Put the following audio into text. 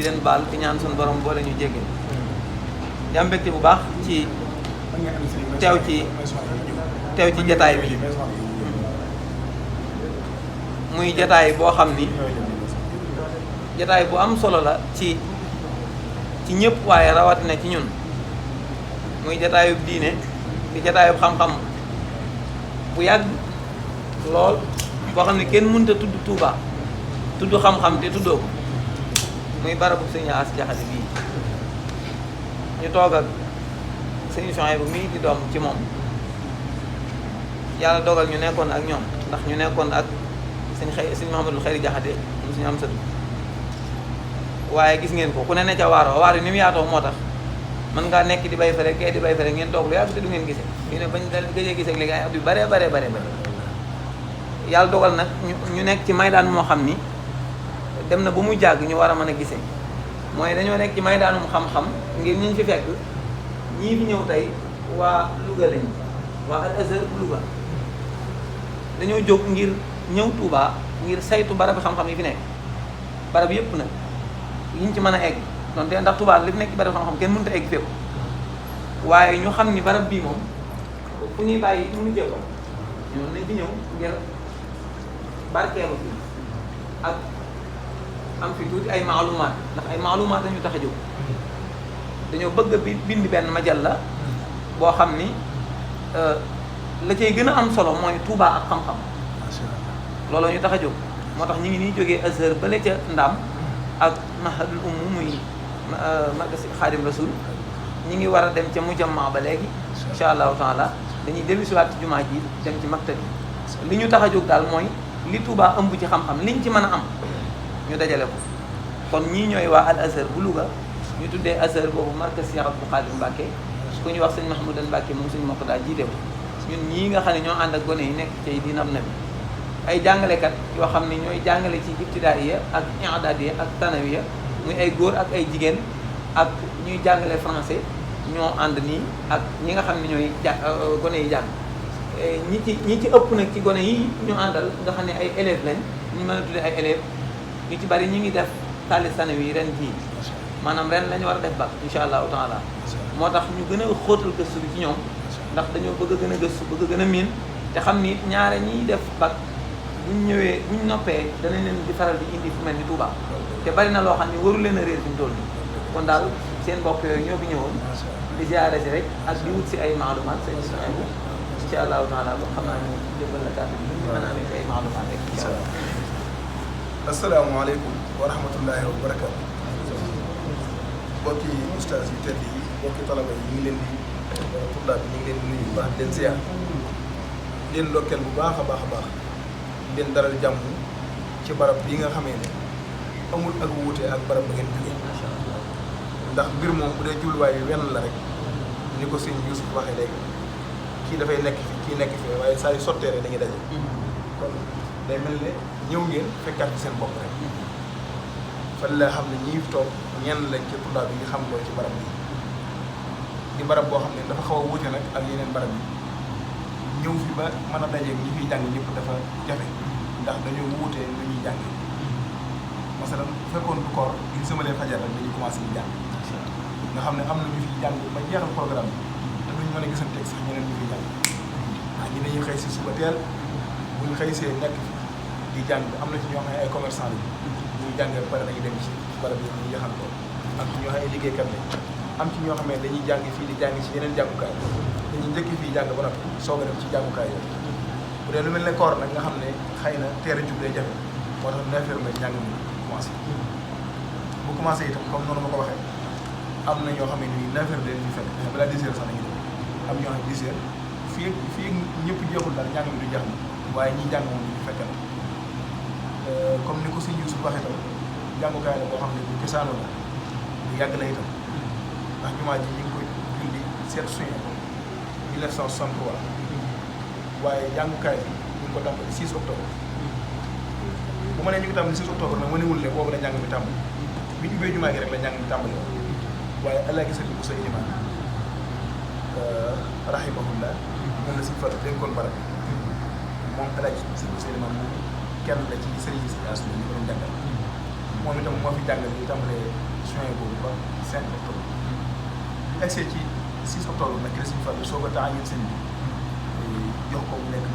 di leen baal di ñaan suñu borom boole ñu jéggal di am mbégte bu baax ci teew ci jataay bi muy jataay boo xam ni jataay bu am solo la ci ñëpp waaye rawatina ci ñun muy jataayub diine di jataayub xam-xam bu yàgg lool boo xam ne kenn mënta tudd Touba tudd xam-xam te tuddoo ko muy barabu sëñ As Jaxate bii ñu toog ak sëñ Souhaïbou mii di doom ci moom yàlla dogal ñu nekkoon ak ñoom ndax ñu nekkoon ak sëñ Mouhamadou Khayri Jaxate mu suñu am sët waaye gis ngeen ko ku ne ca waar yi ni mu yaatoo moo tax mën ngaa nekk di bay fere kee di bay fere ngeen toog lu yàgg te du ngeen gisee ñu ne bañ dal gëjee gisee léegi ay at yu bare yàlla dogal nag ñu nekk ci maydaan moo xam ni dem na ba mu jàgg ñu war a mën a gisee mooy dañoo nekk ci maydaanum xam-xam ngir ñu fi fekk ñii fi ñëw tey waa Louga lañ waa Al Azhar Louga dañoo jóg ngir ñëw Touba ngir saytu barab xam-xam yi fi nekk barab yëpp nag yiñ ci mën a egg donte ndax Touba li fi nekk ci barab xam-xam kenn mënut a egg fépp waaye ñu xam ni barab bii moom fu ñuy bàyyi mu ñu jël ñoom nañ fi ñëw ngir barkeelu fi ak am fi tuuti ay maalumaat ndax ay maalumaat dañu tax a jóg dañoo bëgg a bind benn majalla boo xam ni la cay gën a am solo mooy Touba ak xam-xam loolu ñu tax a jóg moo tax ñu ngi nii jógee Azhar bale ca Ndam ak mahadul muy magasi Xaadim Rasul ñi ngi war a dem ca mujamma ba léegi incha allahu taala dañuy dellusiwaat ci jumaa ji dem ci maktab yi li ñu tax a jóg daal mooy li Touba ëmb ci xam-xam liñ ci mën a am ñu dajale ko kon ñii ñooy waa Al Azhar bu Louga ñu tuddee Azhar boobu markaz Cheikh Abdou Khadim Mbacké ku ñu wax sëñ Mahmoudan Mbacké moom suñu mokk daal jiite ko ñun ñii nga xam ne ñoo ànd ak gone yi nekk ci di nam na bi ay jàngalekat yoo xam ne ñooy jàngale ci ibtidaaiya ak i'daadiya ak tanawiya muy ay góor ak ay jigéen ak ñuy jàngale français ñoo ànd nii ak ñi nga xam ne ñooy gone yi jàng ñi ci ëpp nag ci gone yi ñu àndal nga xam ne ay élèves lañ ñu mën a tuddee ay élèves ñu ci bari ñu ngi def taalis sanawi ren jii maanaam ren la ñu war a def bac incha allahu taala moo tax ñu gën a xóotal gëstu bi ci ñoom ndax dañoo bëgg a gën a gëstu bëgg a gën a miin te xam ni ñaare ñiy def bac buñ ñëwee buñ noppee danañ leen di faral di indi fu mel ni Touba te bari na loo xam ne waru leen a réer fi mu toll nii kon daal seen mbokk yooyu ñoo fi ñëwoon di ziare si rek ak di wut si ay maalumaat seen Souhaïbou incha allahu taala ba xam naa ñu jëbal la kàddu bi mën a amee ci ay maalumaat rek incha allah. asalaamaaleykum wa rahmatullahi wa barakaatu. mbokki ustaas yu tedd yi mbokki talaba yi ñu ngi leen di tullaab bi ñu ngi leen di nuyu bu baax di leen ziar di leen ndokkeel bu baax a baax a baax di leen dalal jàmm ci barab bii nga xamee ne amul ak wuute ak barab ba ngeen jógee ndax mbir moom bu dee jubluwaay bi wenn la rek ni ko sëñ Yuusuf waxee léegi kii dafay nekk fi kii nekk fi waaye saa yu sottee rek dañuy daje kon day mel ne ñëw ngeen fekkaat ci seen bopp rek fan la xam ne ñii fi toog ñenn lañ ci tullaab bi nga xam ko ci barab bi di barab boo xam ne dafa xaw a wuute nag ak yeneen barab yi ñëw fi ba mën a dajeeg ñi fiy jàng ñëpp dafa jafe ndax dañoo wuute lu ñuy jàng masalan bu fekkoon du koor ñu sëmalee fajar rek dañuy commencé di jàng nga xam ne am na ñu fiy jàng ba jeexal programme bi te duñ mën a gisanteeg sax ñeneen ñu fiy jàng ndax ñi dañuy xëy si suba teel buñ xëy see nekk fi di jàng am na ci ñoo xam ne ay commerçant lañu ñuy jàng ba pare dañuy dem ci barab yi ñu yaxal ko am ci ñoo xam ne ay liggéeykat lañ am ci ñoo xam ne dañuy jàng fii di jàng ci yeneen jàngukaay dañuy njëkk fii jàng ba noppi soog a dem ci jàngukaay yooyu bu dee lu mel ne koor nag nga xam ne xëy na teel a jug day jafe moo tax neefere may njàng mi commencé bu commencé itam comme noonu ma ko waxee am na ñoo xam ne nii neefere leen ñu fekk balaa 10 heures sax dañuy dem am ñoo xam ne 10 heures fii ñëpp jeexul daal njàng mi du jeex na waaye ñi jàng moom ñu fekkal comme ni ko sëñ Yuusuf waxee tam jàngukaay la boo xam ne bu cosaanoo la bu yàgg la itam ndax jumaa ji ñu ngi koy julli 7 juin 1963 waaye jàngukaay bi ñu ngi ko tàmbali 6 octobre bu ma nee ñu ngi tàmbali 6 octobre nag mënewul ne boobu la njàng mi tàmbali bi ñu ubbee jumaa gi rek la njàng mi tàmbali waaye allah gis nañu ko sa ilimaan rahimahullah moom la si far dénkoon barab moom allah gis nañu ko sa ilimaan moom kenn la ci sëriñ si as ñu ko doon jàngal moom itam moo fi jàngal ñu tàmbalee ba 5 octobre bu egsee ci 6 octobre nag la Sëñ Fallu soog a taayeen sëñ bi jox ko mu nekk